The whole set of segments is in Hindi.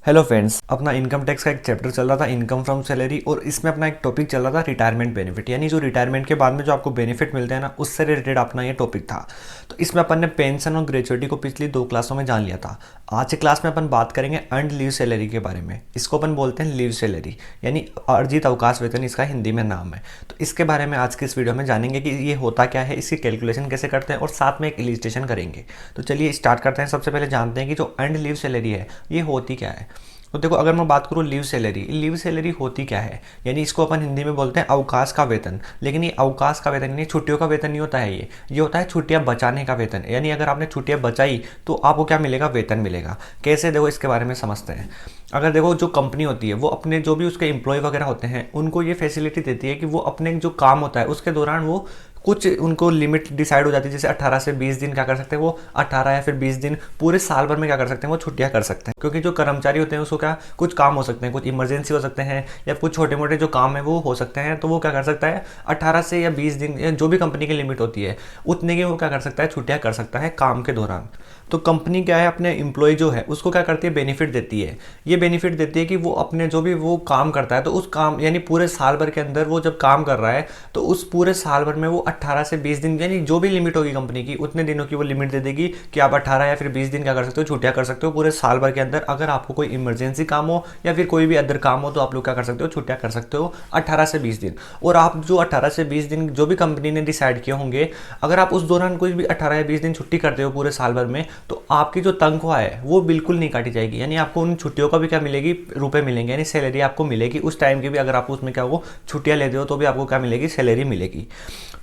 हेलो फ्रेंड्स, अपना इनकम टैक्स का एक चैप्टर चल रहा था इनकम फ्रॉम सैलरी, और इसमें अपना एक टॉपिक चल रहा था रिटायरमेंट बेनिफिट, यानी जो रिटायरमेंट के बाद में जो आपको बेनिफिट मिलते हैं ना, उससे रिलेटेड अपना ये टॉपिक था। तो इसमें अपन ने पेंशन और ग्रेचुइटी को पिछली 2 क्लासों में जान लिया था। आज की क्लास में अपन बात करेंगे अर्नड लीव सैलरी के बारे में। इसको अपन बोलते हैं लीव सैलरी, यानी अर्जित अवकाश वेतन इसका हिंदी में नाम है। तो इसके बारे में आज की इस वीडियो में जानेंगे कि ये होता क्या है, इसकी कैलकुलेशन कैसे करते हैं, और साथ में एक इलिस्ट्रेशन करेंगे। तो चलिए स्टार्ट करते हैं। सबसे पहले जानते हैं कि जो अर्नड लीव सैलरी है ये होती क्या है। तो देखो, अगर मैं बात करूँ लीव सैलरी होती क्या है, यानी इसको अपन हिंदी में बोलते हैं अवकाश का वेतन। लेकिन ये अवकाश का वेतन नहीं, छुट्टियों का वेतन नहीं होता है। ये होता है छुट्टियां बचाने का वेतन। यानी अगर आपने छुट्टियां बचाई तो आपको क्या मिलेगा, वेतन मिलेगा। कैसे, देखो इसके बारे में समझते हैं। अगर देखो, जो कंपनी होती है वो अपने जो भी उसके एम्प्लॉय वगैरह होते हैं उनको ये फैसिलिटी देती है कि वो अपने जो काम होता है उसके दौरान वो कुछ उनको लिमिट डिसाइड हो जाती है। जैसे 18 से 20 दिन क्या कर सकते हैं वो, 18 या फिर 20 दिन पूरे साल भर में क्या कर सकते हैं वो छुट्टियां कर सकते हैं। क्योंकि जो कर्मचारी होते हैं उसको क्या कुछ काम हो सकते हैं, कुछ इमरजेंसी हो सकते हैं, या कुछ छोटे मोटे जो काम है वो हो सकते हैं। तो वो क्या कर सकता है 18 से या 20 दिन, या जो भी कंपनी की लिमिट होती है उतने की वो क्या कर सकता है, छुट्टियां कर सकता है काम के दौरान। तो कंपनी क्या है, अपने एम्प्लॉय जो है उसको क्या करती है, बेनिफिट देती है। ये बेनिफिट देती है कि वो अपने जो भी वो काम करता है, तो उस काम यानी पूरे साल भर के अंदर वो जब काम कर रहा है तो उस पूरे साल भर में वो 18 से 20 दिन, यानी जो भी लिमिट होगी कंपनी की उतने दिनों की वो लिमिट दे देगी कि आप 18 या फिर 20 दिन क्या कर सकते हो, छुट्टियां कर सकते हो पूरे साल भर के अंदर। अगर आपको कोई इमरजेंसी काम हो या फिर कोई भी अदर काम हो तो आप लोग क्या कर सकते हो, छुट्टियां कर सकते हो 18 से 20 दिन। और आप जो 18 से 20 दिन जो भी कंपनी ने डिसाइड किए होंगे, अगर आप उस दौरान कोई भी 18 या 20 दिन छुट्टी करते हो पूरे साल भर में, तो आपकी जो तनख्वाह है वो बिल्कुल नहीं काटी जाएगी। यानी आपको उन छुट्टियों का भी क्या मिलेगी, रुपए मिलेंगे, यानी सैलरी आपको मिलेगी उस टाइम की भी। अगर आप उसमें क्या हो छुट्टियां लेते हो तो भी आपको क्या मिलेगी, सैलरी मिलेगी।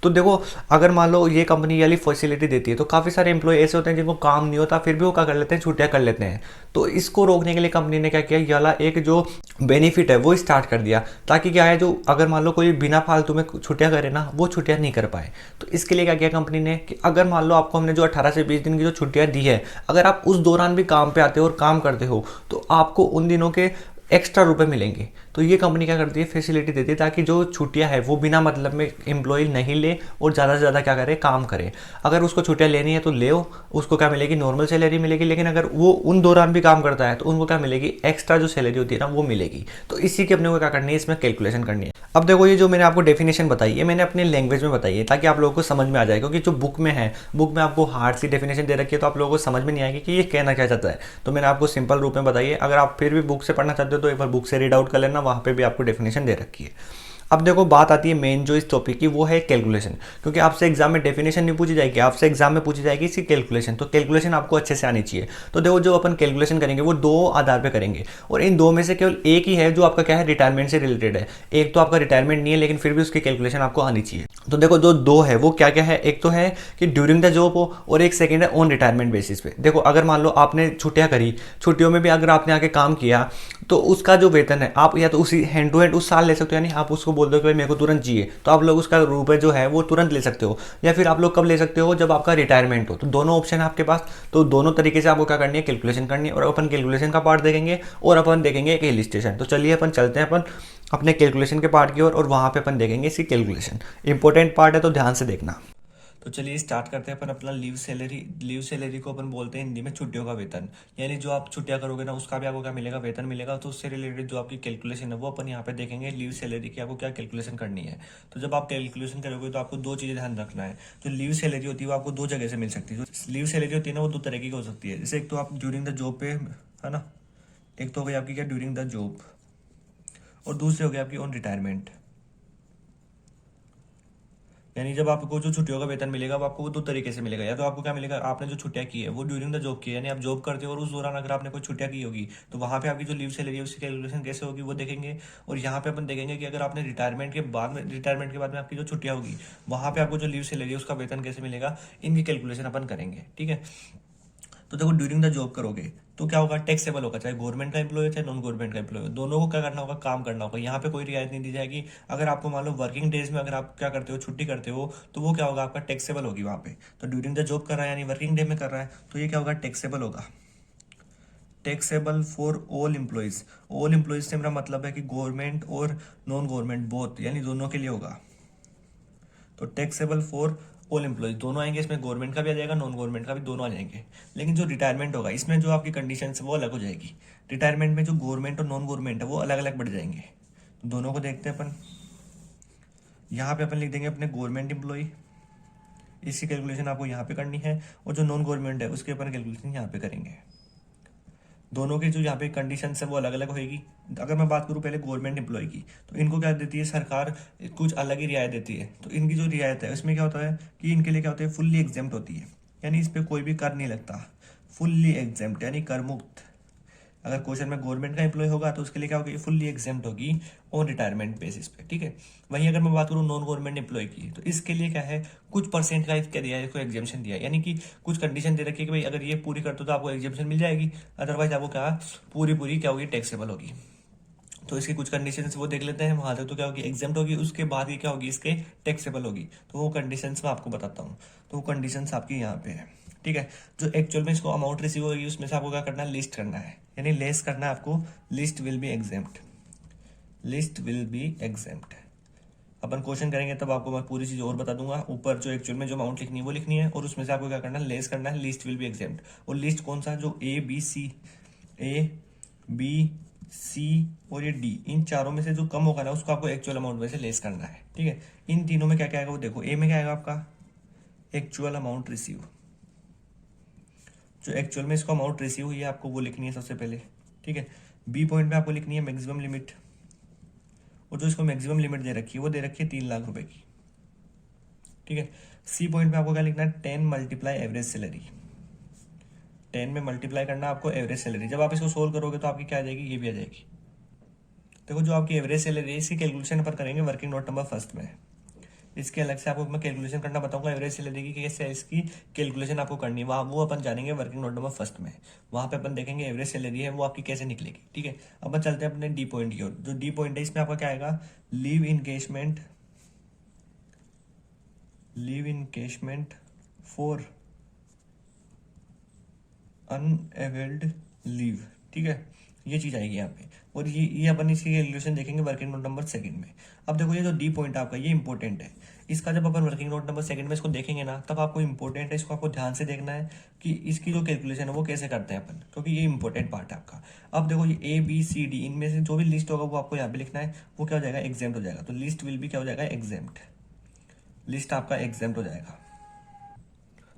तो देखो, अगर मान लो ये कंपनी वाली फैसिलिटी देती है तो काफ़ी सारे एम्प्लॉय ऐसे होते हैं जिनको काम नहीं होता फिर भी वो क्या कर लेते हैं, छुट्टियां कर लेते हैं। तो इसको रोकने के लिए कंपनी ने क्या किया, ये वाला एक जो बेनिफिट है वो स्टार्ट कर दिया, ताकि क्या है, जो अगर मान लो कोई बिना फालतू में छुट्टियां करे ना, वो छुट्टियां नहीं कर पाए। तो इसके लिए क्या किया कंपनी ने कि अगर मान लो आपको हमने जो 18 से 20 दिन की जो छुट्टियां दी है, अगर आप उस दौरान भी काम पे आते हो और काम करते हो तो आपको उन दिनों के एक्स्ट्रा रुपए मिलेंगे। तो ये कंपनी क्या करती है, फैसिलिटी देती है ताकि जो छुट्टियां है वो बिना मतलब में एम्प्लॉय नहीं ले और ज़्यादा से ज़्यादा क्या करे, काम करे। अगर उसको छुट्टियां लेनी है तो ले, उसको क्या मिलेगी, नॉर्मल सैलरी मिलेगी। लेकिन अगर वो उन दौरान भी काम करता है तो उनको क्या मिलेगी, एक्स्ट्रा जो सैलरी होती है ना वो मिलेगी। तो इसी की अपने को क्या करनी है, इसमें कैलकुलेशन करनी है। अब देखो, ये जो मैंने आपको डेफिनेशन बताई है मैंने अपने लैंग्वेज में बताई है ताकि आप लोगों को समझ में आ जाए। क्योंकि जो बुक में है, बुक में आपको हार्ड सी डेफिनेशन दे रखी है तो आप लोगों को समझ में नहीं आएगी कि ये कहना क्या चाहता है। तो मैंने आपको सिंपल रूप में बताई है। अगर आप फिर भी बुक से पढ़ना चाहते हो तो एक बार बुक से रीड आउट कर लेना, वहाँ पे भी आपको डेफिनेशन दे रखी है। अब देखो, बात आती है मेन जो इस टॉपिक की, वो है कैलकुलेशन। क्योंकि आपसे एग्जाम में डेफिनेशन नहीं पूछी जाएगी, आपसे एग्जाम में पूछी जाएगी इसकी कैलकुलेशन। तो कैलकुलेशन आपको अच्छे से आनी चाहिए। तो देखो, जो अपन कैलकुलेशन करेंगे वो 2 आधार पे करेंगे, और इन 2 में से केवल एक ही है जो आपका क्या है, रिटायरमेंट से रिलेटेड है। एक तो आपका रिटायरमेंट नहीं है लेकिन फिर भी उसकी कैलकुलेशन आपको आनी चाहिए। तो देखो, जो 2 है वो क्या क्या है, एक तो है कि ड्यूरिंग द जॉब हो, और एक सेकेंड है ऑन रिटायरमेंट बेसिस पे। देखो, अगर मान लो आपने छुट्टियां करी, छुट्टियों में भी अगर आपने आके काम किया तो उसका जो वेतन है आप या तो उसी हैंड टू हैंड उस साल ले सकते हो। यानी आप उसको बोल दो कि भाई मेरे को तुरंत चाहिए, तो आप लोग उसका रुपए जो है वो तुरंत ले सकते हो। या फिर आप लोग कब ले सकते हो, जब आपका रिटायरमेंट हो। तो दोनों ऑप्शन है आपके पास। तो दोनों तरीके से आपको क्या करनी है, कैलकुलेशन करनी है। और अपन कैलकुलेशन का पार्ट देखेंगे और अपन देखेंगे एक इलिस्ट्रेशन। तो चलिए अपन चलते हैं अपन अपने कैलकुलेशन के पार्ट की ओर, और वहाँ पे अपन देखेंगे इसकी कैलकुलेशन। इंपॉर्टेंट पार्ट है तो ध्यान से देखना। तो चलिए स्टार्ट करते हैं अपन अपना लीव सैलरी को अपन बोलते हैं हिंदी में छुट्टियों का वेतन। यानी जो आप छुट्टियां करोगे ना उसका भी आपको क्या मिलेगा, वेतन मिलेगा। तो उससे रिलेटेड जो आपकी कैलकुलेशन है वो अपन यहाँ पे देखेंगे, लीव सैलरी की आपको क्या कैलकुलेशन करनी है। तो जब आप कैलकुलेशन करोगे तो आपको 2 चीजें ध्यान रखना है। जो लीव सैलरी होती है वो आपको 2 जगह से मिल सकती है। जो लीव सैलरी होती है ना वो 2 तरह की हो सकती है। जैसे एक तो आप ड्यूरिंग द जॉब पे, है ना, एक तो हो गई आपकी क्या, ड्यूरिंग द जॉब, और दूसरी हो गई आपकी ऑन रिटायरमेंट। यानी जब आपको जो छुट्टियों का वेतन मिलेगा वो आपको वो 2 तरीके से मिलेगा। या तो आपको क्या मिलेगा, आपने जो छुट्टियां की है वो ड्यूरिंग द जॉब की है, यानी आप जॉब करते हो और उस दौरान अगर आपने कोई छुट्टियां की होगी तो वहां पे आपकी जो लीव सैलरी है उसकी कैलकुलेशन कैसे होगी वो देखेंगे। और यहाँ पे अपन देखेंगे कि अगर आपने रिटायरमेंट के बाद में आपकी जो छुट्टियां होगी वहां पे आपको जो लीव सैलरी है उसका वेतन कैसे मिलेगा, इनकी कैलकुलेशन अपन करेंगे। ठीक है। तो देखो, ड्यूरिंग द जॉब करोगे तो क्या होगा, टैक्सेबल होगा। चाहे गवर्नमेंट का एम्प्लॉय हो चाहे नॉन गवर्नमेंट का एम्प्लॉय हो, दोनों को क्या करना होगा, काम करना होगा। यहाँ पे कोई रियायत नहीं दी जाएगी। अगर आपको मान लो वर्किंग डेज में अगर आप क्या करते हो, छुट्टी करते हो, तो वो क्या होगा, आपका टैक्सेबल होगी वहाँ पे। तो ड्यूरिंग द जॉब कर रहा है यानी वर्किंग डे में कर रहा है, तो ये क्या होगा, टैक्सेबल होगा। Taxable for all employees. All employees से मेरा मतलब है कि गवर्नमेंट और नॉन गवर्नमेंट बोथ, यानी दोनों के लिए होगा। तो टैक्सेबल फॉर ऑल एम्प्लॉयज दोनों आएंगे, इसमें गवर्नमेंट का भी आ जाएगा, नॉन गवर्नमेंट का भी, दोनों आ जाएंगे। लेकिन जो रिटायरमेंट होगा इसमें जो आपकी कंडीशन है वो अलग हो जाएगी। रिटायरमेंट में जो गवर्नमेंट और नॉन गवर्नमेंट है वो अलग अलग बढ़ जाएंगे। तो दोनों को देखते हैं अपन। यहाँ पे अपन लिख देंगे अपने गवर्नमेंट एम्प्लॉय, इसकी कैलकुलेशन आपको यहाँ पे करनी है, और जो नॉन गवर्नमेंट है उसके अपन कैलकुलेशन यहाँ पे करेंगे। दोनों की जो यहाँ पे कंडीशन है वो अलग अलग होगी। अगर मैं बात करूँ पहले गवर्नमेंट एम्प्लॉय की, तो इनको क्या देती है सरकार, कुछ अलग ही रियायत देती है। तो इनकी जो रियायत है उसमें क्या होता है कि इनके लिए क्या होता है, फुल्ली एग्जेम्प्ट होती है, यानी इस पर कोई भी कर नहीं लगता। फुल्ली एग्जेम्प्ट यानी कर मुक्त। अगर क्वेश्चन में गवर्नमेंट का एम्प्लॉय होगा तो उसके लिए क्या होगी, फुल्ली एग्जेम्प्ट होगी ऑन रिटायरमेंट बेसिस पे, ठीक है। वहीं अगर मैं बात करूँ नॉन गवर्नमेंट एम्प्लॉय की, तो इसके लिए क्या है, कुछ परसेंट का क्या दिया है, इसको एग्जेम्पशन दिया है, यानी कि कुछ कंडीशन दे रखी है कि भाई अगर ये पूरी करते हो तो आपको एग्जेम्पशन मिल जाएगी, अदरवाइज आपको क्या पूरी पूरी क्या होगी, टैक्सेबल होगी। तो इसकी कुछ कंडीशन वो देख लेते हैं, वहां तक तो क्या होगी, एग्जेम्प्ट होगी, उसके बाद ही क्या होगी, इसके टैक्सेबल होगी। तो वो कंडीशन मैं आपको बताता हूँ। तो वो कंडीशन आपकी यहाँ पे है, ठीक है। जो एक्चुअल में इसको अमाउंट रिसीव होगी उसमें से आपको क्या करना है, लिस्ट करना है, यानी लेस करना है आपको। List will be exempt, list will be exempt. Upon question करेंगे तब आपको मैं पूरी चीज और बता दूंगा। ऊपर जो एक्चुअल में जो अमाउंट लिखनी है वो लिखनी है, और उसमें से आपको क्या करना है, लेस करना है, लिस्ट विल बी एग्जेम्प्ट। और लिस्ट कौन सा, जो ए बी सी और ये डी, इन चारों में से जो कम होगा ना उसको आपको एक्चुअल अमाउंट में से लेस करना है, ठीक है। इन तीनों में क्या क्या आएगा वो देखो। ए में क्या आएगा आपका, एक्चुअल अमाउंट रिसीव। जो एक्चुअल में इसको अमाउंट रिसीव हुई है आपको वो लिखनी है सबसे पहले, ठीक है। बी पॉइंट में आपको लिखनी है मैक्सिमम लिमिट, और जो इसको मैक्सिमम लिमिट दे रखी है वो दे रखी है 3 लाख रुपए की, ठीक है। सी पॉइंट में आपको क्या लिखना है, 10 मल्टीप्लाई एवरेज सैलरी। 10 में मल्टीप्लाई करना आपको एवरेज सैलरी। जब आप इसको सोल्व करोगे तो आपकी क्या आ जाएगी, ये भी आ जाएगी। देखो जो आपकी एवरेज सैलरी है इसकी कैलकुलेशन पर करेंगे वर्किंग नोट नंबर फर्स्ट में। इसके अलग से आपको मैं कैलकुलेशन करना बताऊंगा एवरेज सैलरी की, कैसे इसकी कैलकुलेशन आपको करनी है, वहाँ वो अपन जानेंगे वर्किंग नोट नंबर फर्स्ट में। वहाँ पे अपन देखेंगे एवरेज सैलरी है वो आपकी कैसे निकलेगी, ठीक है। अपन चलते हैं अपने डी पॉइंट की ओर। जो डी पॉइंट है इसमें आपका क्या आएगा, leave encashment for unavailed leave, ठीक है। ये चीज आएगी यहाँ पे, और ये अपन इसकी कैलकुलेशन देखेंगे वर्किंग नोट नंबर सेकंड में। अब देखो ये जो डी पॉइंट आपका ये इंपॉर्टेंट है। इसका जब अपन वर्किंग नोट नंबर सेकंड में इसको देखेंगे ना, तब आपको इंपॉर्टेंट है, इसको आपको ध्यान से देखना है कि इसकी जो कैलकुलेशन है वो कैसे करते हैं अपन, क्योंकि ये इंपॉर्टेंट पार्ट है आपका। अब देखो ये ए बी सी डी, इनमें से जो भी लिस्ट होगा वो आपको यहाँ पे लिखना है, वो क्या हो जाएगा, एग्जेम्प्ट हो जाएगा। तो लिस्ट विल भी क्या हो जाएगा, एग्जेम्प्ट। लिस्ट आपका एग्जेम्प्ट हो जाएगा।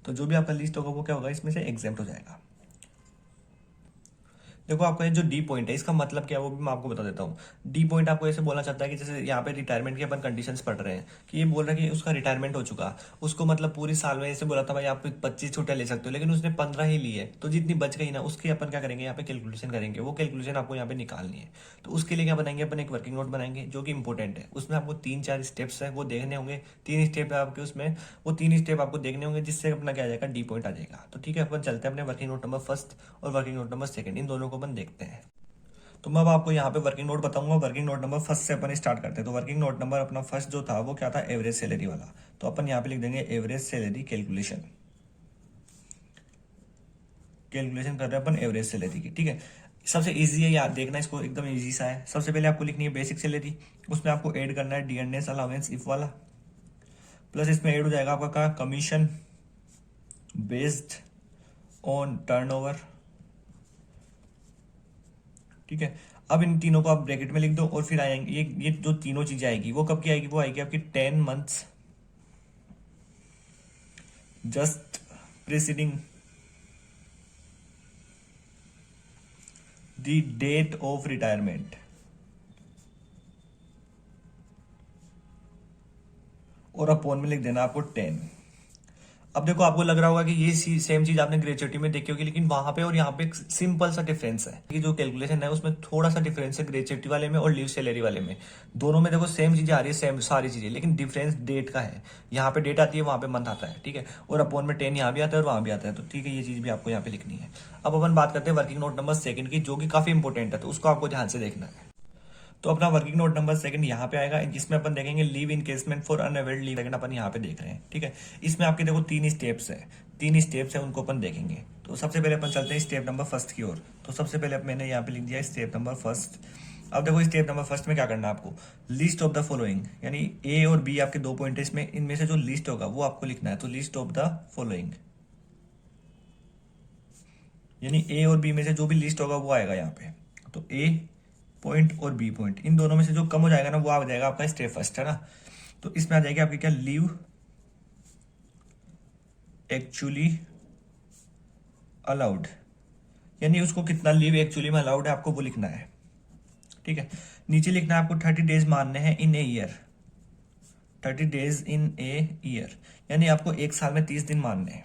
तो जो भी आपका लिस्ट होगा वो क्या होगा, इसमें से एग्जेम्प्ट हो जाएगा। देखो आपका ये जो डी पॉइंट है इसका मतलब क्या है वो भी मैं आपको बता देता हूँ। डी पॉइंट आपको ऐसे बोलना चाहता है कि जैसे यहाँ पे रिटायरमेंट के अपन कंडीशंस पढ़ रहे हैं, कि ये बोल रहा है कि उसका रिटायरमेंट हो चुका, उसको मतलब पूरी साल में ऐसे बोला था भाई आप 25 छुट्टियां ले सकते हो, लेकिन उसने 15 ही ली है, तो जितनी बच गई ना उसकी अपन क्या करेंगे, यहाँ पे कैलकुलेशन करेंगे। वो कैलकुलेशन आपको यहाँ पे निकालनी है। तो उसके लिए क्या बनाएंगे, अपन एक वर्किंग नोट बनाएंगे जो कि इंपॉर्टेंट है। उसमें आपको 3-4 स्टेप्स है वो देखने होंगे। 3 स्टेप है आपके उसमें, वो 3 स्टेप आपको देखने होंगे, जिससे अपना क्या आ जाएगा, डी पॉइंट आ जाएगा। तो ठीक है, अपन चलते हैं अपने वर्किंग नोट नंबर फर्स्ट और वर्किंग नोट नंबर सेकंड, इन दोनों को अपन देखते हैं। तो मैं अब आपको यहाँ पे वर्किंग नोट बताऊंगा। वर्किंग नोट नंबर फर्स्ट से अपन स्टार्ट करते हैं। तो वर्किंग नोट नंबर अपना फर्स्ट जो था वो क्या था, एवरेज सैलरी वाला। तो अपन यहाँ पे लिख देंगे एवरेज सैलरी कैलकुलेशन। कैलकुलेशन कर रहे हैं अपन एवरेज सैलरी की, ठीक है। सबसे इजी है याद देखना, इसको एकदम इजी सा है। सबसे पहले आपको लिखनी है बेसिक सैलरी, उसमें आपको ऐड करना है डीएनएस अलाउंस इफ वाला, प्लस इसमें ऐड हो जाएगा आपका क्या, कमीशन बेस्ड ऑन टर्नओवर, ठीक है। अब इन तीनों को आप ब्रैकेट में लिख दो, और फिर आएंगे ये जो तीनों चीजें आएगी वो कब की आएगी, वो आएगी आपकी 10 months just preceding the date of retirement, और अपॉन में लिख देना आपको 10। अब देखो आपको लग रहा होगा कि ये सेम चीज आपने ग्रेचुइटी में देखी होगी, लेकिन वहां पे और यहाँ पे एक सिंपल सा डिफरेंस है कि जो कैलकुलेशन है उसमें थोड़ा सा डिफरेंस है ग्रेचुइटी वाले में और लीव सैलरी वाले में। दोनों में देखो सेम चीजें आ रही है, सेम सारी चीजें, लेकिन डिफरेंस डेट का है। यहाँ पे डेट आती है, वहां पे मंथ आता है, ठीक है। और अपॉन में 10 यहाँ भी आता है और वहां भी आता है। तो ठीक है, ये चीज भी आपको यहाँ पे लिखनी है। अब अपन बात करते हैं वर्किंग नोट नंबर सेकंड की, जो कि काफी इंपॉर्टेंट है, तो उसको आपको ध्यान से देखना है। तो अपना वर्किंग नोट नंबर सेकंड यहाँ पे आएगा, जिसमें अपन देखेंगे leave encasement for unavailed leave, लेकिन अपन यहाँ पे देख रहे हैं, ठीक है। इसमें आपके देखो 3 स्टेप्स है, 3 स्टेप्स है, उनको अपन देखेंगे। तो सबसे पहले अपन चलते हैं स्टेप नंबर फर्स्ट की ओर। तो सबसे पहले मैंने यहाँ पे लिख दिया स्टेप नंबर फर्स्ट, अब देखो स्टेप नंबर फर्स्ट में क्या करना है आपको, लिस्ट ऑफ द फॉलोइंग, यानी ए और बी आपके 2 पॉइंट है इसमें, इनमें से जो लिस्ट होगा वो आपको लिखना है। तो लिस्ट ऑफ द फॉलोइंग, यानी ए और बी में से जो भी लिस्ट होगा वो आएगा यहाँ पे। तो ए पॉइंट और बी पॉइंट, इन दोनों में से जो कम हो जाएगा ना वो आ जाएगा आपका स्टेप फर्स्ट, है ना। तो इसमें आ जाएगी आपकी क्या, लीव एक्चुअली अलाउड, यानी उसको कितना लीव एक्चुअली में अलाउड है आपको वो लिखना है। ठीक है, नीचे लिखना है आपको 30 डेज मानने हैं in a year, 30 days in a year, यानी आपको एक साल में 30 दिन मानने हैं।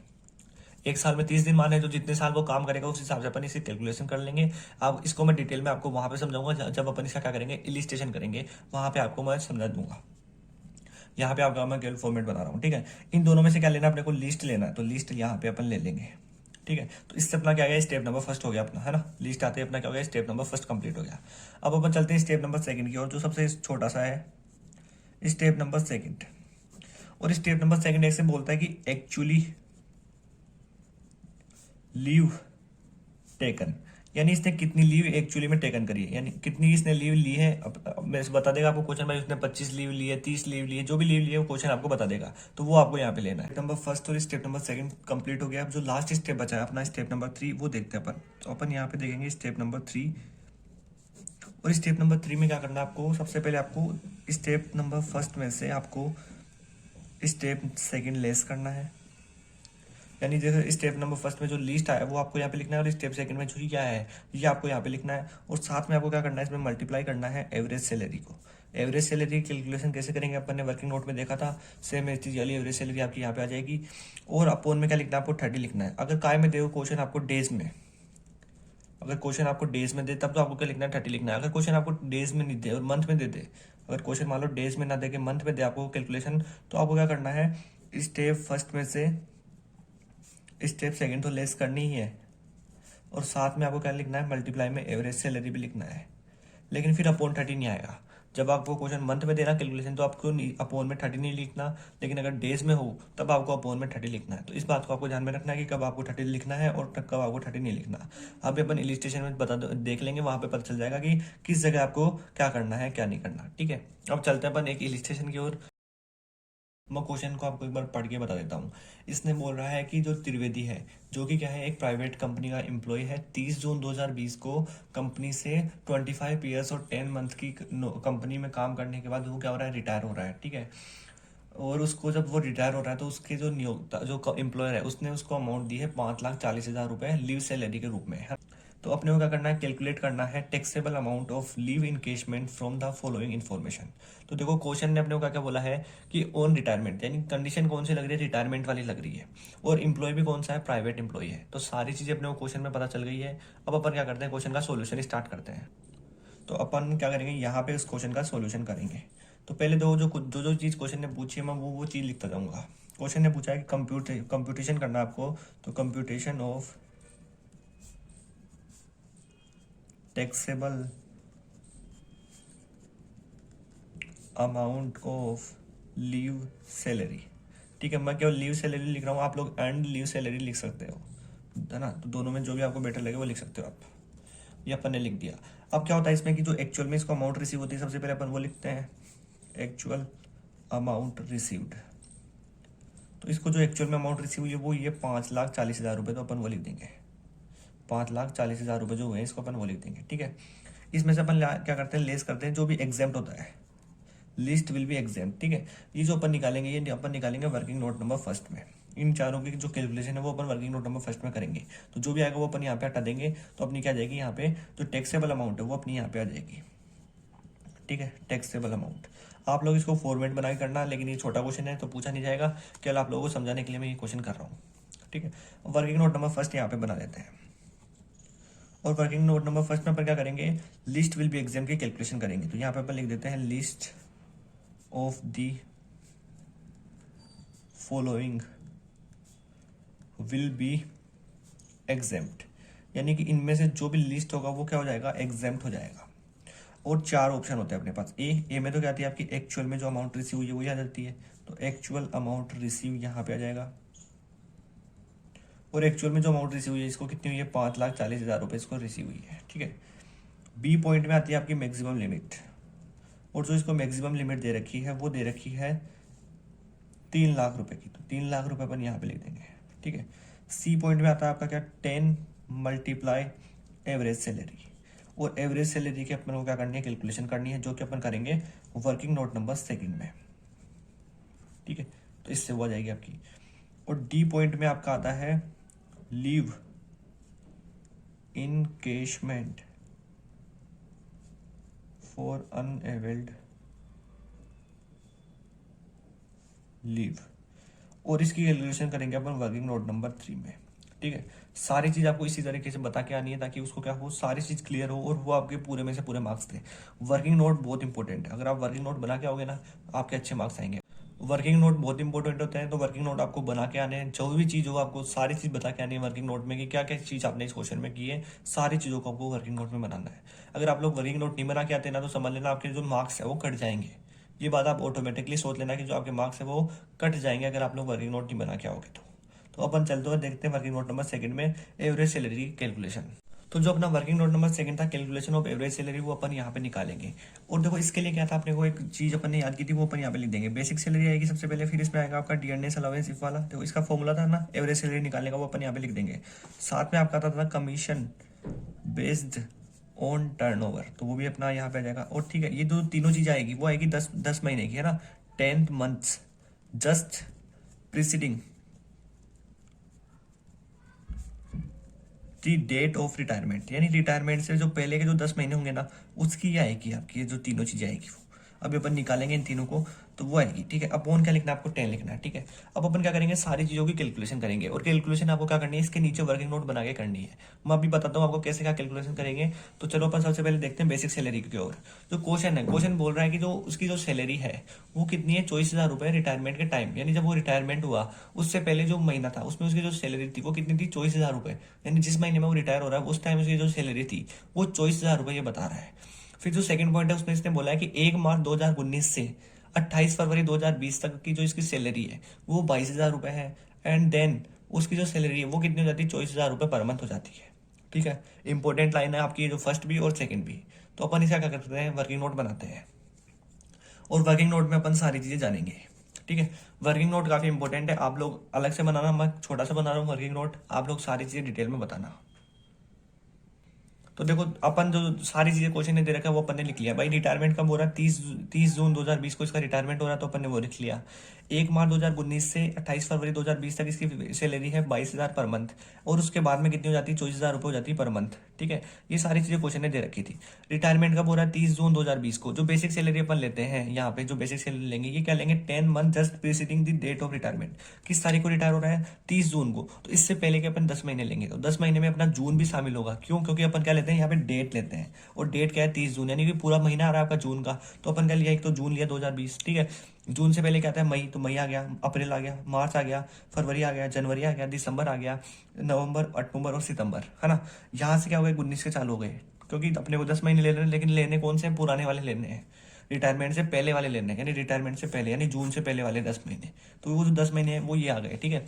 एक साल में 30 दिन माने तो जितने साल वो काम करेगा उस हिसाब से अपन इसे कैलकुलेशन कर लेंगे। अब इसको मैं डिटेल में आपको वहां पे समझाऊंगा जब अपन इसका क्या करेंगे, इलिस्ट्रेशन करेंगे, वहां पे आपको मैं समझा दूंगा। यहाँ पे आपका मैं केवल फॉर्मेट बना रहा हूँ। ठीक है, इन दोनों में से क्या लेना है अपने को, लिस्ट लेना है, तो लिस्ट यहाँ पे अपन ले लेंगे। ठीक है, तो इससे अपना क्या गया, स्टेप नंबर फर्स्ट हो गया अपना, है ना। लिस्ट आते ही अपना क्या हो गया, स्टेप नंबर फर्स्ट कंप्लीट हो गया। अब अपन चलते हैं स्टेप नंबर सेकंड की ओर, जो सबसे छोटा सा है, स्टेप नंबर सेकंड। और स्टेप नंबर सेकंड ऐसे बोलता है कि एक्चुअली लीव टेकन, यानी इसने कितनी लीव एक्चुअली में टेकन करी है, यानी कितनी इसने लीव ली है। अब मैं बता देगा आपको क्वेश्चन, भाई उसने 25 लीव ली है, 30 लीव ली है, जो भी लीव ली है वो क्वेश्चन आपको बता देगा, तो वो आपको यहाँ पे लेना है। स्टेप नंबर फर्स्ट और स्टेप नंबर सेकंड कंप्लीट हो गया। अब जो लास्ट स्टेप बचा है अपना, स्टेप नंबर 3, वो देखते हैं अपन। तो अपन यहाँ पे देखेंगे स्टेप नंबर 3। और स्टेप नंबर 3 में क्या करना है आपको, सबसे पहले आपको स्टेप नंबर फर्स्ट में से आपको स्टेप सेकंड लेस करना है, यानी जैसे स्टेप नंबर फर्स्ट में जो लिस्ट आया वो आपको यहाँ पे लिखना है, और स्टेप सेकंड में जो क्या है ये आपको यहाँ पे लिखना है। और साथ में आपको क्या करना है, इसमें मल्टीप्लाई करना है एवरेज सैलरी को। एवरेज सैलरी कैलकुलेशन कैसे करेंगे, अपन ने वर्किंग नोट में देखा था, सेम चीज वाली एवरेज सैलरी आपकी यहाँ पे आ जाएगी। और अपोन में क्या लिखना है आपको, 30 लिखना है। अगर काय में दे क्वेश्चन आपको डेज में, अगर क्वेश्चन आपको डेज में दे तब तो आपको क्या लिखना है, 30 लिखना है। अगर क्वेश्चन आपको डेज में नहीं दे और मंथ में दे दे, अगर क्वेश्चन मान लो डेज में ना दे के मंथ में दे आपको कैलकुलेशन, तो आपको क्या करना है, स्टेप फर्स्ट में से स्टेप सेकंड तो लेस करनी ही है, और साथ में आपको क्या लिखना है, मल्टीप्लाई में एवरेज सैलरी भी लिखना है। लेकिन फिर अपॉन 30 नहीं आएगा। जब आपको क्वेश्चन मंथ में देना कैलकुलेशन तो आपको अपॉन में 30 नहीं लिखना, लेकिन अगर डेज में हो तब आपको अपॉन में 30 लिखना है। तो इस बात को आपको ध्यान में रखना है कि कब आपको 30 लिखना है और कब आपको 30 नहीं लिखना। अभी अपन इलिस्ट्रेशन में देख लेंगे, वहां पे पता चल जाएगा कि किस जगह आपको क्या करना है क्या नहीं करना। ठीक है, अब चलते हैं अपन एक इलिस्ट्रेशन की ओर। मैं क्वेश्चन को आपको एक बार पढ़ के बता देता हूँ। इसने बोल रहा है कि जो त्रिवेदी है, जो कि क्या है, एक प्राइवेट कंपनी का एम्प्लॉय है, 30 जून 2020 को कंपनी से 25 ईयर्स और 10 मंथ की कंपनी में काम करने के बाद वो क्या हो रहा है, रिटायर हो रहा है। ठीक है, और उसको जब वो रिटायर हो रहा है तो उसके जो नियोक्ता जो एम्प्लॉयर है उसने उसको अमाउंट दी है 5,40,000 रुपए लीव सैलरी के रूप में। तो अपने को क्या करना है, कैलकुलेट करना है taxable amount of leave encashment from the following information. तो देखो क्वेश्चन ने अपने को क्या क्या बोला है कि ऑन रिटायरमेंट, यानी कंडीशन कौन सी लग रही है, रिटायरमेंट वाली लग रही है, और एम्प्लॉय भी कौन सा है, प्राइवेट एम्प्लॉय है। तो सारी चीजें अपने को क्वेश्चन में पता चल गई है। अब अपन क्या करते हैं, क्वेश्चन का सोल्यूशन स्टार्ट करते हैं। तो अपन क्या करेंगे, यहाँ पे इस क्वेश्चन का सोल्यूशन करेंगे। तो पहले दो जो चीज क्वेश्चन ने पूछी है मैं वो चीज लिखता जाऊंगा। क्वेश्चन ने पूछा है कि कंप्यूटेशन करना है आपको, तो computation of taxable amount of leave salary. ठीक है, मैं केवल लीव सैलरी लिख रहा हूँ, आप लोग एंड लीव सैलरी लिख सकते हो, है ना। तो दोनों में जो भी आपको बेटर लगे वो लिख सकते हो आप। ये अपन ने लिख दिया। अब क्या होता है इसमें कि जो एक्चुअल में इसको अमाउंट रिसीव होती है, सबसे पहले अपन वो लिखते हैं एक्चुअल अमाउंट रिसीव्ड। तो इसको जो एक्चुअल में अमाउंट रिसीव हुई है वो ये 5,40,000 रुपये, तो अपन वो लिख देंगे 5,40,000 रुपये जो हुए इसको अपन वो लिख देंगे। ठीक है, इसमें से अपन क्या करते हैं, लेस करते हैं जो भी एग्जेम्प्ट होता है, लिस्ट विल बी एग्जाम। ठीक है, ये जो अपन निकालेंगे ये अपन निकालेंगे वर्किंग नोट नंबर फर्स्ट में। इन चारों की जो कैलकुलेशन है वो अपन वर्किंग नोट नंबर फर्स्ट में करेंगे। तो जो भी आएगा वो अपन यहाँ पे हटा देंगे, तो अपनी क्या जाएगी, यहाँ पे जो टैक्सेबल अमाउंट है वो अपनी यहाँ पे आ जाएगी। ठीक है, टैक्सेबल अमाउंट। आप लोग इसको फॉर्मेट बना के करना, लेकिन ये छोटा क्वेश्चन है तो पूछा नहीं जाएगा, केवल आप लोगों को समझाने के लिए मैं ये क्वेश्चन कर रहा हूँ। ठीक है, वर्किंग नोट नंबर फर्स्ट यहाँ पे बना देते हैं। और वर्किंग नोट नंबर फर्स्ट में अपन क्या करेंगे, लिस्ट विल बी एग्जाम की कैलकुलेशन करेंगे। तो यहाँ पे अपन लिख देते हैं list of the following will be exempt, यानी कि इनमें से जो भी लिस्ट होगा वो क्या हो जाएगा, एग्जेम्प्ट हो जाएगा। और 4 ऑप्शन होते हैं अपने पास। ए में तो क्या आती है आपकी एक्चुअल में जो अमाउंट रिसीव हुई है वही आ जाती है, तो एक्चुअल अमाउंट रिसीव यहाँ पे आ जाएगा। और एक्चुअल में जो अमाउंट रिसीव हुई है इसको कितनी हुई है, 5,40,000 रुपये इसको रिसीव हुई है। ठीक है, बी पॉइंट में आती है आपकी मैक्सिमम लिमिट, और जो इसको मैक्सिमम लिमिट दे रखी है वो दे रखी है 3 लाख रुपए की, तो 3 लाख रुपए अपन यहाँ पे लिख देंगे, ठीक है। सी पॉइंट में आता है आपका क्या, 10 मल्टीप्लाई एवरेज सैलरी, और एवरेज सैलरी की अपन को क्या करनी है, कैलकुलेशन करनी है, जो कि अपन करेंगे वर्किंग नोट नंबर सेकंड में, ठीक है। तो इससे हो जाएगी आपकी। और डी पॉइंट में आपका आता है leave encashment for unavailed leave, और इसकी कैलकुलेशन करेंगे अपन वर्किंग नोट नंबर 3 में, ठीक है। सारी चीज आपको इसी तरीके से बता के आनी है ताकि उसको क्या हो, सारी चीज क्लियर हो और वो आपके पूरे में से पूरे मार्क्स दे। वर्किंग नोट बहुत इंपॉर्टेंट है, अगर आप वर्किंग नोट बना के आओगे ना आपके अच्छे मार्क्स आएंगे। वर्किंग नोट बहुत इंपॉर्टेंट होते हैं, तो वर्किंग नोट आपको बना के आने हैं, जो भी चीज हो आपको सारी चीज बता के आनी है वर्किंग नोट में कि क्या क्या चीज आपने इस क्वेश्चन में की है, सारी चीजों को आपको वर्किंग नोट में बनाना है। अगर आप लोग वर्किंग नोट नहीं बना के आते ना तो समझ लेना आपके जो मार्क्स है वो कट जाएंगे। ये बात आप ऑटोमेटिकली सोच लेना कि जो आपके मार्क्स है वो कट जाएंगे अगर आप लोग वर्किंग नोट नहीं बना के आओगे तो अपन चलते हुए देखते हैं वर्किंग नोट नंबर सेकंड में एवरेज सैलरी की कैलकुलेशन। तो जो अपना वर्किंग नोट नंबर सेकंड था, कैलकुलेशन ऑफ एवरेज सैलरी, वो अपन यहाँ पे निकालेंगे। और देखो इसके लिए क्या था, अपने को एक चीज अपन ने याद की थी, वो अपन यहाँ पे लिख देंगे। बेसिक सैलरी आएगी सबसे पहले, फिर इसमें आएगा आपका डियरनेस अलाउंस इफ वाला, तो इसका फॉर्मूला था ना एवरेज सैलरी निकालने का, वो अपन यहाँ पे लिख देंगे। साथ में आपका आता था कमीशन बेस्ड ऑन टर्नओवर, तो वो भी अपना यहाँ पे आ जाएगा। और ठीक है, ये जो तीनों चीज आएगी वो आएगी 10 महीने की, है ना, 10 months just preceding the date of retirement, यानी रिटायरमेंट से जो पहले के जो 10 महीने होंगे ना उसकी आएगी आपकी, ये जो तीनों चीजें आएगी वो अभी अपन निकालेंगे इन तीनों को, तो वो आएगी, ठीक है। अपॉन क्या लिखना है आपको, 10 लिखना है, ठीक है। अब अपन क्या करेंगे, सारी चीजों की कैलकुलेशन करेंगे, और कैलकुलेशन आपको क्या करनी है, इसके नीचे वर्किंग नोट बना के करनी है। मैं अभी बताता हूँ आपको कैसे क्या कैलकुलेशन करेंगे। तो चलो अपन सबसे पहले देखते हैं बेसिक सैलरी की ओर। जो क्वेश्चन है, क्वेश्चन बोल रहा है कि जो उसकी जो सैलरी है वो कितनी है, 24,000 रुपए रिटायरमेंट के टाइम, यानी जब वो रिटायरमेंट हुआ उससे पहले जो महीना था उसमें उसकी जो सैलरी थी वो कितनी थी, 24,000 रुपए, यानी जिस महीने में वो रिटायर हो रहा है उस टाइम उसकी जो सैलरी थी वो 24,000 रुपए ये बता रहा है। फिर जो सेकंड पॉइंट है उसमें इसने बोला है कि 1 मार्च 2019 से 28 फरवरी 2020 तक की जो इसकी सैलरी है वो 22,000 रुपए है, एंड देन उसकी जो सैलरी है वो कितनी हो जाती है, 24,000 रुपए पर मंथ हो जाती है, ठीक है। इंपॉर्टेंट लाइन है आपकी, जो फर्स्ट भी और सेकंड भी। तो अपन इसे क्या करते हैं, वर्किंग नोट बनाते हैं, और वर्किंग नोट में अपन सारी चीजें जानेंगे, ठीक है। वर्किंग नोट काफी इंपॉर्टेंट है, आप लोग अलग से बनाना, मैं छोटा सा बना रहा हूँ वर्किंग नोट, आप लोग सारी चीजें डिटेल में बताना। तो देखो अपन जो सारी चीजें क्वेश्चन ने दे रखा है वो अपन ने लिख लिया भाई। रिटायरमेंट कब हो रहा है, 30 जून 2020 को इसका रिटायरमेंट हो रहा है, तो अपन ने वो लिख लिया। 1 मार्च 2019 से 28 फरवरी 2020 तक इसकी सैलरी है 22,000 पर मंथ, और उसके बाद में कितनी हो जाती है, 24,000 रुपए हो जाती है पर मंथ, ठीक है। ये सारी चीजें क्वेश्चन ने दे रखी थी। रिटायरमेंट कब हो रहा है, 30 जून 2020 को। जो बेसिक सैलरी अपन लेते हैं यहाँ पे, जो बेसिक सैलरी लेंगे ये क्या लेंगे, 10 month just preceding the date of retirement. किस तारीख को रिटायर हो रहा है, 30 जून को, तो इससे पहले के अपन 10 महीने लेंगे, तो 10 महीने में अपना जून भी शामिल होगा। क्यों, क्योंकि अपन क्या लेते हैं यहाँ पे डेट लेते हैं, और डेट क्या है, 30 जून, यानी कि पूरा महीना आ रहा है आपका जून का। तो अपन क्या लिया, एक तो जून लिया 2020, ठीक है। जून से पहले क्या आता है, मई, तो मई आ गया, अप्रैल आ गया, मार्च आ गया, फरवरी आ गया, जनवरी आ गया, दिसंबर आ गया, नवंबर, अक्टूबर और सितंबर, है ना। यहाँ से क्या हो गया, 19 के चालू हो गए, क्योंकि अपने को 10 महीने ले रहे हैं, लेकिन लेने कौन से, पुराने वाले लेने हैं, रिटायरमेंट से पहले वाले लेने हैं, यानी रिटायरमेंट से पहले, यानी जून से पहले वाले 10 महीने। तो वो जो 10 महीने हैं वो ये आ गए, ठीक है।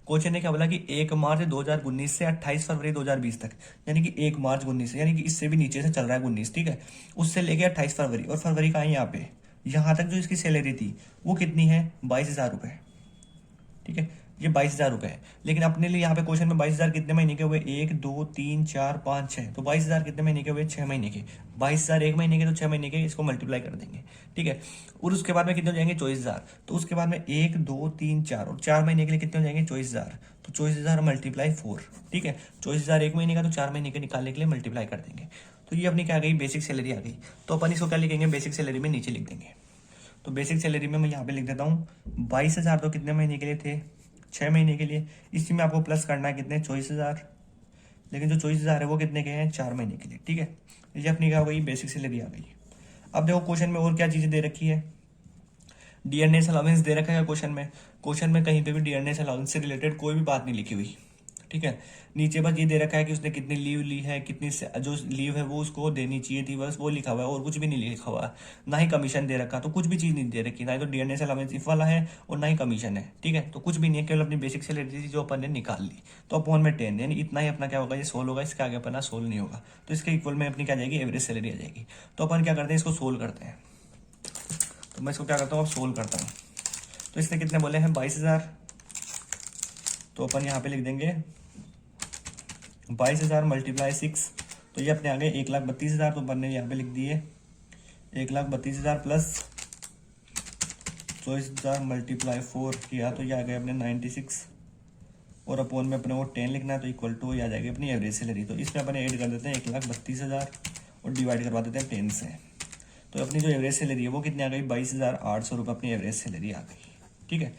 क्वेश्चन ने क्या बोला कि 1 मार्च 2019 से 28 फरवरी 2020 तक, यानी कि 1 मार्च 19 से, यानी कि इससे भी नीचे से चल रहा है 19, ठीक है। उससे लेके 28 फरवरी, और फरवरी का है यहाँ पे, यहाँ तक जो इसकी सैलरी थी वो कितनी है, 22,000 रुपए, ठीक है। ये 22,000 रुपए है, लेकिन अपने लिए यहाँ पे क्वेश्चन में 22,000 कितने महीने के हुए, 1 2 3 4 5 6, तो 22,000 कितने महीने के हुए, 6 महीने के। 22,000 1 महीने के, तो 6 महीने के, इसको मल्टीप्लाई कर देंगे, ठीक है। और उसके बाद में कितने हो जाएंगे, 24,000, तो उसके बाद में 1 2 3 4, और 4 महीने के लिए कितने हो जाएंगे, 24,000, तो 24,000 मल्टीप्लाई 4, ठीक है। 24,000 1 महीने का, तो 4 महीने के निकालने के लिए मल्टीप्लाई कर देंगे। तो ये अपनी क्या आ गई, बेसिक सैलरी आ गई। तो अपन इसको क्या लिखेंगे, बेसिक सैलरी में नीचे लिख देंगे। तो बेसिक सैलरी में मैं यहाँ पे लिख देता हूँ 22,000, तो कितने महीने के लिए थे, 6 महीने के लिए। इसी में आपको प्लस करना है कितने, 24,000, लेकिन जो 24,000 है वो कितने के हैं, 4 महीने के लिए, ठीक है। ये अपनी क्या हो गई, बेसिक सैलरी आ गई। अब देखो क्वेश्चन में और क्या चीजें दे रखी है, डियरनेस अलाउंस दे रखा है क्वेश्चन में। क्वेश्चन में कहीं पे भी डियरनेस अलाउंस से रिलेटेड कोई भी बात नहीं लिखी हुई, ठीक है। नीचे बस ये दे रखा है कि उसने कितनी लीव ली है, कितनी जो लीव है वो उसको देनी चाहिए थी, बस वो लिखा हुआ है और कुछ भी नहीं लिखा हुआ है। ना ही कमीशन दे रखा, तो कुछ भी चीज़ नहीं दे रखी, ना ही तो डीएनएस अलाउंस इफ वाला है और ना ही कमीशन है। ठीक है, तो कुछ भी नहीं है, केवल अपनी बेसिक सैलरी थी जो अपन ने निकाल ली। तो अपॉन में 10, यानी इतना ही अपना क्या होगा, ये सोल्व होगा, इसके आगे अपना सोल्व नहीं होगा। तो इसके इक्वल में अपनी क्या जाएगी, एवरेज सैलरी आ जाएगी। तो अपन क्या करते हैं, इसको सोल्व करते हैं। तो मैं इसको क्या करता हूँ, अब सोल्व करता हूँ। तो इसने कितने बोले हैं, 22,000। तो अपन यहाँ पे लिख देंगे 22,000 मल्टीप्लाई 6, तो ये अपने आ गए 1,32,000। तो अपन ने यहाँ पे लिख दिए 1,32,000 प्लस 24,000 मल्टीप्लाई 4 किया, तो ये आ गए अपने 96। और अपॉन में अपने को 10 लिखना है, तो इक्वल टू ये आ जाएगी अपनी एवरेज सैलरी। तो इसमें अपन ऐड कर देते हैं 1,32,000 और डिवाइड करवा देते हैं 10 से। तो अपनी जो एवरेज सैलरी है वो कितनी आ गई, 22,800 रुपये अपनी एवरेज सैलरी आ गई। ठीक है,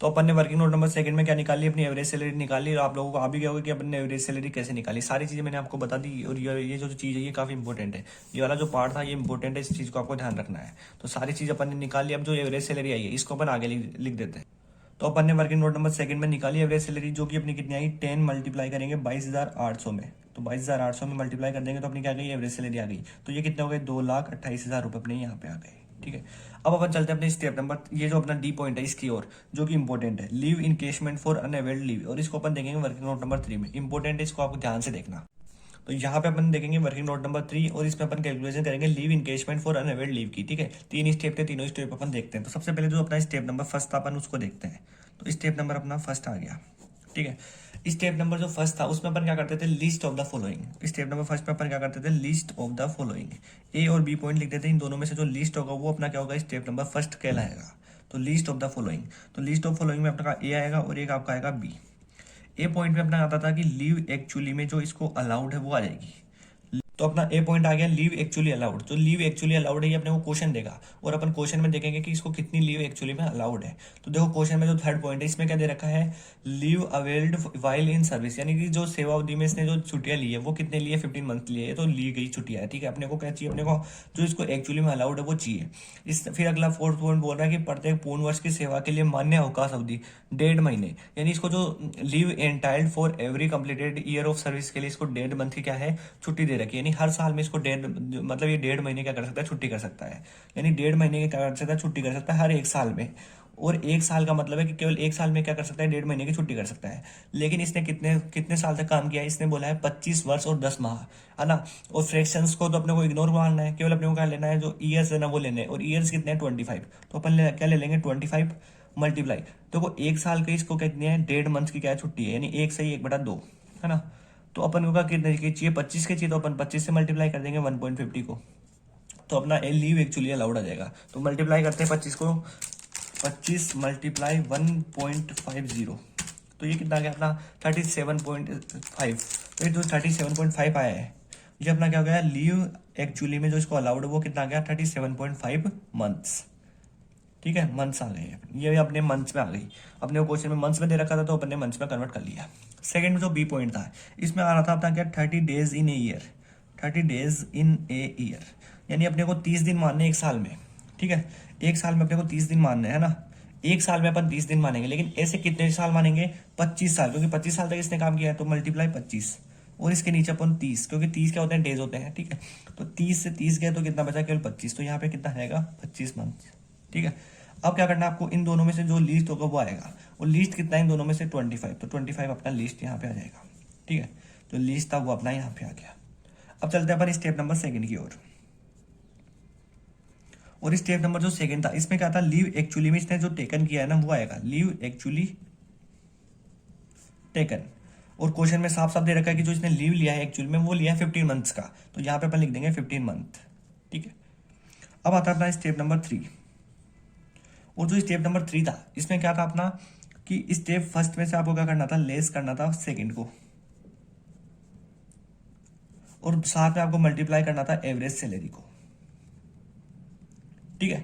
तो अपन ने वर्किंग नोट नंबर सेकंड में क्या निकाली, अपनी एवरेज सैलरी निकाली। और आप लोगों को आ भी गया होगा कि अपन ने एवरेज सैलरी कैसे निकाली। सारी चीज़ें मैंने आपको बता दी। और ये जो चीज़ है ये काफ़ी इंपॉर्टेंट है, ये वाला जो पार्ट था ये इंपॉर्टेंट है, इस चीज़ को आपको ध्यान रखना है। तो सारी चीज़ अपन ने निकाली। अब जो एवरेज सैलरी आई है इसको अपन आगे लिख देते हैं। तो अपन ने वर्किंग नोट नंबर सेकंड में निकाली एवरेज सैलरी, जो कि अपनी कितनी आई, 10 मल्टीप्लाई करेंगे 22,800 में। तो 22,800 में मल्टीप्लाई कर देंगे तो अपनी क्या गई, एवरेज सैलरी आ गई। तो ये कितने हो गए, 2,28,000 रुपये अपने यहाँ पे आ गए। ठीक है, अब अपन चलते हैं अपने स्टेप नंबर, ये जो अपना डी पॉइंट है इसकी ओर, जो कि इंपॉर्टेंट है, leave encashment for unavailed leave. और इसको अपन देखेंगे वर्किंग नोट नंबर 3 में। इंपॉर्टेंट है, इसको आपको ध्यान से देखना। तो यहाँ पे अपन देखेंगे वर्किंग नोट नंबर 3 और इसमें अपन कैलकुलेशन करेंगे leave encashment for unavailed leave की। ठीक है, 3 स्टेप थे, तीनों स्टेप अपन देखते हैं। तो सबसे पहले जो अपना स्टेप नंबर फर्स्ट था अपन उसको देखते हैं। तो स्टेप नंबर अपना फर्स्ट आ गया। ठीक है, स्टेप नंबर जो फर्स्ट था उसमें अपन क्या करते थे, list of the following. Step number first में अपन क्या करते थे, लिस्ट ऑफ द फॉलोइंग। ए और बी पॉइंट लिख देते हैं, इन दोनों में से जो लिस्ट होगा वो अपना क्या होगा, स्टेप नंबर फर्स्ट कहलाएगा। तो लिस्ट ऑफ द फॉलोइंग, तो लिस्ट ऑफ फॉलोइंग में अपना ए आएगा और एक आपका आएगा बी। ए पॉइंट में अपना आता था कि लीव एक्चुअली में जो इसको अलाउड है वो आ जाएगी। तो अपना ए पॉइंट आ गया, लीव एक्चुअली अलाउड। तो लीव एक्चुअली अलाउड है ये अपने को क्वेश्चन देगा और अपन क्वेश्चन में देखेंगे कि इसको कितनी लीव एक्चुअली में अलाउड है। तो देखो क्वेश्चन में जो थर्ड पॉइंट है इसमें क्या दे रखा है, leave availed while in service, यानी कि जो सेवा अवधि में इसने जो छुट्टियां ली है वो कितने लिए, 15 मंथ लिए है। तो ली गई छुट्टियां है। ठीक है, अपने को क्या चाहिए, अपने को जो इसको एक्चुअली में अलाउड है वो चाहिए। इस फिर अगला फोर्थ पॉइंट बोल रहा है कि प्रत्येक पूर्ण वर्ष की सेवा के लिए मान्य अवकाश अवधि 1.5 महीने, यानी इसको जो leave entitled for every completed year of service के लिए इसको 1.5 मंथ की क्या है, छुट्टी दे रखी है। यानी हर साल में इसको मतलब ये 1.5 महीने क्या कर सकता है, छुट्टी कर सकता है। यानी 1.5 महीने की क्या कर सकता है, छुट्टी कर सकता है हर एक साल में। और एक साल का मतलब है कि केवल एक साल में क्या कर सकता है, 1.5 महीने की छुट्टी कर सकता है। लेकिन इसने कितने कितने साल तक काम किया है, इसने बोला है 25 वर्ष और 10 माह, है ना। और फ्रैक्शंस को तो अपने को इग्नोर मारना है, केवल अपने को क्या लेना है, जो ईयर्स है ना वो लेने हैं। और ईयर्स कितने हैं, 25। तो अपन क्या ले लेंगे, 25 मल्टीप्लाई। तो एक साल के इसको कितनी है, 1.5 मंथ की क्या छुट्टी है, यानी 1 सही 1/2, है ना। तो अपन को कितने की चाहिए, 25 के चाहिए, तो अपन 25 से मल्टीप्लाई कर देंगे 1.50 को। तो अपना ए लीव एक्चुअली अलाउड आ जाएगा। तो मल्टीप्लाई करते हैं 25 को, 25 मल्टीप्लाई 1.50, तो ये कितना आ गया अपना 37.5। तो ये जो 37.5 आया है ये अपना क्या हो गया, लीव एक्चुअली में जो इसको अलाउड है वो कितना आ गया, 37.5 मंथ्स। ठीक है, मंथ्स आ गए, ये अपने मंथ्स में आ गई। अपने को क्वेश्चन में मंथ्स में दे रखा था तो अपने मंथ्स में कन्वर्ट कर लिया। सेकंड जो बी पॉइंट था इसमें आ रहा था अपना क्या, 30 days in a year, 30 days in a year, यानी अपने को 30 दिन मानने एक साल में। ठीक है, एक साल में अपने को 30 दिन मानने है ना, एक साल में अपन 30 दिन मानेंगे। लेकिन ऐसे कितने साल मानेंगे, 25 साल, क्योंकि 25 साल तक इसने काम किया है। तो मल्टीप्लाई 25 और इसके नीचे अपन 30, क्योंकि 30 क्या होते हैं, डेज होते हैं। ठीक है, तो 30 से 30 गए तो कितना बचा, केवल 25। तो यहाँ पे कितना रहेगा, 25 मंथ। ठीक है, अब क्या करना है आपको, इन दोनों में से जो लीस्ट होगा वो आएगा। और लीस्ट कितना है इन दोनों में से, 25। तो 25 अपना लीस्ट यहाँ पे आ जाएगा। ठीक है, जो लीस्ट था वो अपना यहाँ पे आ गया। अब चलते हैं अपन स्टेप नंबर सेकंड की ओर। और स्टेप नंबर जो सेकंड था इसमें क्या था, लीव एक्चुअली में इसने जो टेकन किया है ना वो आएगा, लीव एक्चुअली टेकन। और क्वेश्चन में साफ साफ दे रखा है कि जो इसने लीव लिया है एक्चुअली में वो लिया है 15 मंथ्स का। तो यहाँ पे अपन लिख देंगे 15 मंथ। ठीक है, अब आता है अपना स्टेप नंबर 3। और जो स्टेप नंबर 3 था इसमें क्या था अपना, कि स्टेप फर्स्ट में से आपको क्या करना था, लेस करना था सेकंड को, और साथ में आपको मल्टीप्लाई करना था एवरेज सैलरी को। ठीक है,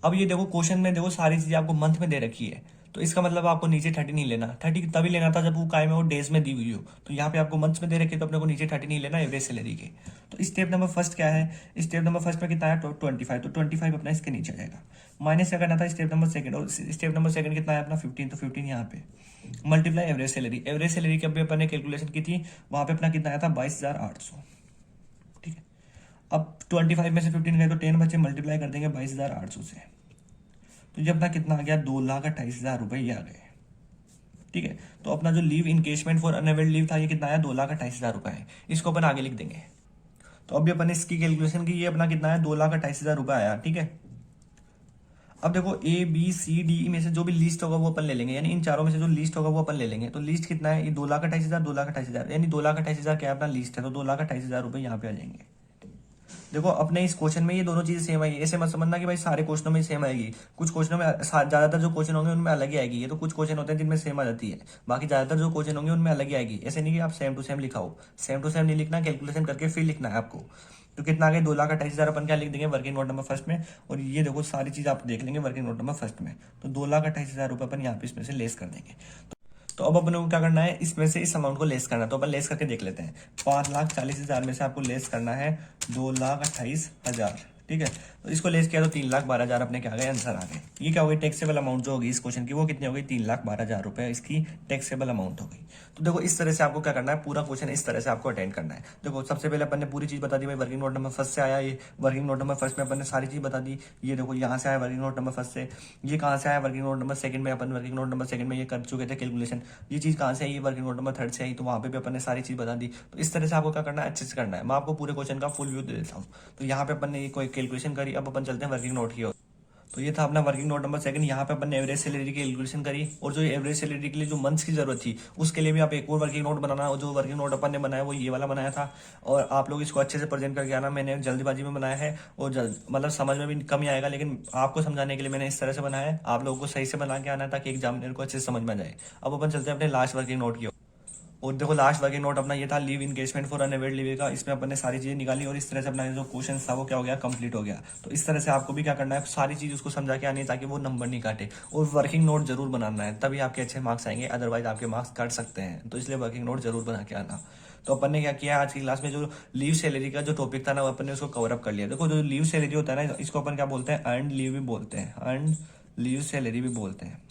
अब ये देखो क्वेश्चन में देखो सारी चीजें आपको मंथ में दे रखी है। तो इसका मतलब आपको नीचे 30 नहीं लेना, 30 तभी लेना था जब वो काय में वो डेज में दी हुई हो। तो यहाँ पे आपको मंथ्स में दे रखे तो अपने को नीचे 30 नहीं लेना एवरेज सैलरी के। तो स्टेप नंबर फर्स्ट क्या है, स्टेप नंबर फर्स्ट में कितना है 25, तो 25 अपना इसके नीचे आ जाएगा। माइनस क्या करना था स्टेप नंबर सेकंड, और स्टेप नंबर सेकंड कितना है अपना 15, तो 15 यहाँ पे multiply average salary. Average salary की अभी अपन ने कैलकुलेशन की थी, वहां पे अपना कितना आया था 22,800। ठीक है, अब 25 में से 15 गए तो 10 बचे, मल्टीप्लाई कर देंगे 22,800 से, तो ये अपना कितना आ गया 2,28,000 ये आ गए। ठीक है, तो अपना जो लीव इंकेजमेंट फॉर अनअवेल्ड लीव था ये कितना आया 2,28,000 है। इसको अपन आगे लिख देंगे। तो अभी अपन ने इसकी कैलकुलेशन की, ये अपना कितना है 2,28,000 आया। ठीक है, अब देखो ए बी सी डी में से जो भी लिस्ट होगा वो अपन ले लेंगे, यानी इन चारों में से जो लिस्ट होगा वो अपन ले लेंगे। तो लिस्ट कितना है ये 2,28,000, 2,28,000, यानी 2,28,000 क्या है अपना लिस्ट है, तो 2,28,000 यहाँ पे आ जाएंगे। देखो अपने इस क्वेश्चन में ये दोनों चीजें सेम आएगी, ऐसे मत समझना कि भाई सारे क्वेश्चनों में सेम आएगी। कुछ क्वेश्चनों में ज्यादातर जो क्वेश्चन होंगे उनमें अलग ही आएगी। ये तो कुछ क्वेश्चन होते हैं जिनमें सेम आ जाती है, बाकी ज्यादातर जो क्वेश्चन होंगे उनमें अलग ही आएगी। ऐसे नहीं कि आप सेम टू सेम लिखाओ, सेम टू सेम नहीं लिखना, कैलकुलेशन करके फिर लिखना है आपको। तो कितना आ गया 2,28,000 अपन क्या लिख देंगे वर्किंग नोट नंबर फर्स्ट में, और ये देखो सारी चीज आप देख लेंगे वर्किंग नोट नंबर फर्स्ट में। तो 2,28,000 अपन यहाँ पे इसमें से लेस कर देंगे। तो अब अपन को क्या करना है, इसमें से इस अमाउंट को लेस करना है। तो अपन लेस करके देख लेते हैं। 5,40,000 में से आपको लेस करना है 2,28,000। ठीक है, तो इसको लेस किया तो 3,12,000 अपने क्या आ गए, आंसर आ गए। ये क्या हो गई टैक्सेबल अमाउंट जो होगी इस क्वेश्चन की, वो कितनी हो गई 3,12,000 इसकी टैक्सेबल अमाउंट हो गई। तो देखो इस तरह से आपको क्या करना है, पूरा क्वेश्चन इस तरह से आपको अटेंड करना है। देखो सबसे पहले अपन ने पूरी चीज बता दी भाई, वर्किंग नोट नंबर फर्स्ट से आया, ये वर्किंग नोट नंबर फर्स्ट में अपन ने सारी चीज बता दी। ये देखो यहाँ से आया वर्किंग नोट नंबर फर्स्ट से, ये कहाँ से आया वर्किंग नोट नंबर सेकंड में, अपन वर्किंग नोट नंबर सेकंड में ये कर चुके थे कैलकुलेशन। ये चीज कहाँ से आई, वर्किंग नोट नंबर थर्ड से आई, तो वहां पे भी अपन ने सारी चीज बता दी। तो इस तरह से आपको क्या करना है, अच्छे से करना है। मैं आपको पूरे क्वेश्चन का फुल व्यू दे देता हूँ। तो यहाँ पे अपन ने ये कोई कैलकुलेशन करी, अब अपन चलते हैं वर्किंग नोट की ओर। तो ये था अपना वर्किंग नोट नंबर सेकंड। यहाँ पे अपन ने एवरेज सैलरी की कैलकुलेशन करी, और जो एवरेज सैलरी के लिए जो मंथ्स की जरूरत थी उसके लिए भी आप एक और वर्किंग नोट बनाना। और जो वर्किंग नोट अपन ने बनाया वो ये वाला बनाया था, और आप लोग इसको अच्छे से प्रेजेंट करके आना। मैंने जल्दीबाजी में बनाया है और मतलब समझ में भी कम ही आएगा, लेकिन आपको समझाने के लिए मैंने इस तरह से बनाया है। आप लोगों को सही से बना के आना है ताकि एग्जामिनर को अच्छे से समझ में आ जाए। अब अपन चलते हैं अपने लास्ट वर्किंग नोट की ओर। और देखो लास्ट वर्किंग नोट अपना ये था leave engagement for unavailed leave का। इसमें अपन ने सारी चीजें निकाली और इस तरह से अपना जो क्वेश्चन था वो क्या हो गया, कंप्लीट हो गया। तो इस तरह से आपको भी क्या करना है, सारी चीज उसको समझा के आनी है ताकि वो नंबर नहीं काटे। और वर्किंग नोट जरूर बनाना है, तभी आपके अच्छे मार्क्स आएंगे, अदरवाइज आपके मार्क्स काट सकते हैं। तो इसलिए वर्किंग नोट जरूर बना के आना। तो अपन ने क्या किया आज की क्लास में, जो लीव सैलरी का जो टॉपिक था ना वो अपन ने उसको कवर अप कर लिया। देखो जो लीव सैलरी होता है ना, इसको अपन क्या बोलते हैं, अर्न लीव भी बोलते हैं, अर्न लीव सैलरी भी बोलते हैं।